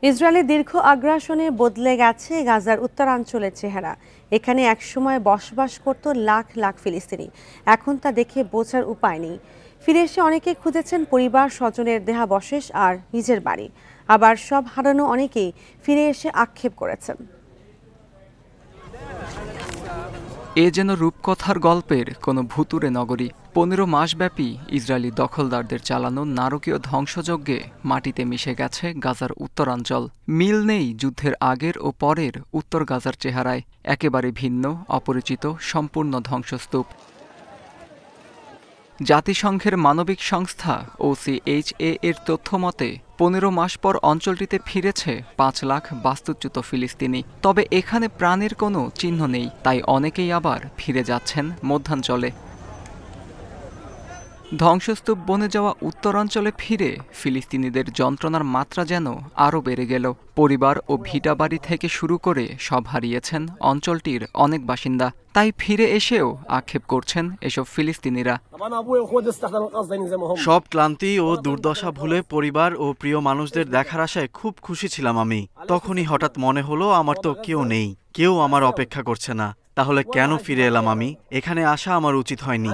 ইসরায়েলের দীর্ঘ আগ্রাসনে বদলে গেছে গাজার উত্তরাঞ্চলের চেহারা। এখানে একসময় বসবাস করত লাখ লাখ ফিলিস্তিনি, এখন তা দেখে বোঝার উপায় নেই। ফিরে এসে অনেকে খুঁজেছেন পরিবার স্বজনের দেহাবশেষ আর নিজের বাড়ি, আবার সব হারানো অনেকেই ফিরে এসে আক্ষেপ করেছেন। এ যেন রূপকথার গল্পের কোনো ভুতুড়ে নগরী। 15 মাসব্যাপী ইসরায়েলি দখলদারদের চালানো নারকীয় ধ্বংসযজ্ঞে মাটিতে মিশে গেছে গাজার উত্তরাঞ্চল। মিল নেই যুদ্ধের আগের ও পরের উত্তর গাজার চেহারায়, একেবারে ভিন্ন, অপরিচিত, সম্পূর্ণ ধ্বংসস্তূপ। জাতিসংঘের মানবিক সংস্থা OCHA এর তথ্য মতে 15 মাস পর অঞ্চলটিতে ফিরেছে 5 লাখ বাস্তুচ্যুত ফিলিস্তিনি। তবে এখানে প্রাণের কোনো চিহ্ন নেই, তাই অনেকেই আবার ফিরে যাচ্ছেন মধ্যাঞ্চলে। ধ্বংসস্তূপ বনে যাওয়া উত্তরাঞ্চলে ফিরে ফিলিস্তিনিদের যন্ত্রণার মাত্রা যেন আরও বেড়ে গেল। পরিবার ও ভিটাবাড়ি থেকে শুরু করে সব হারিয়েছেন অঞ্চলটির অনেক বাসিন্দা। তাই ফিরে এসেও আক্ষেপ করছেন এসব ফিলিস্তিনিরা। সব ক্লান্তি ও দুর্দশা ভুলে পরিবার ও প্রিয় মানুষদের দেখার আশায় খুব খুশি ছিলাম আমি। তখনই হঠাৎ মনে হলো আমার তো কেউ নেই, কেউ আমার অপেক্ষা করছে না। তাহলে কেন ফিরে এলাম আমি? এখানে আসা আমার উচিত হয়নি।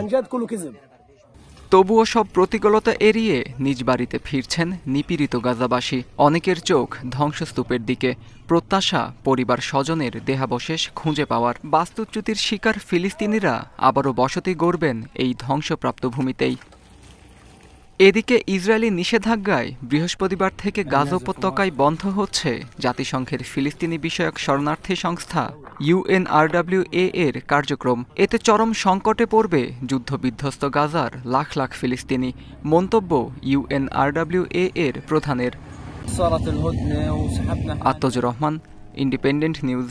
তবুও সব প্রতিকূলতা এড়িয়ে নিজ বাড়িতে ফিরছেন নিপীড়িত গাজাবাসী। অনেকের চোখ ধ্বংসস্তূপের দিকে, প্রত্যাশা পরিবার স্বজনের দেহাবশেষ খুঁজে পাওয়ার। বাস্তুচ্যুতির শিকার ফিলিস্তিনিরা আবারও বসতি গড়বেন এই ধ্বংসপ্রাপ্ত ভূমিতেই। এদিকে ইসরায়েলি নিষেধাজ্ঞায় বৃহস্পতিবার থেকে গাজা উপত্যকায় বন্ধ হচ্ছে জাতিসংঘের ফিলিস্তিনি বিষয়ক শরণার্থী সংস্থা UNRWA এর কার্যক্রম। এতে চরম সংকটে পড়বে যুদ্ধবিধ্বস্ত গাজার লাখ লাখ ফিলিস্তিনি, মন্তব্য UNRWA এর প্রধানের। আত্তজুর রহমান, ইন্ডিপেন্ডেন্ট নিউজ।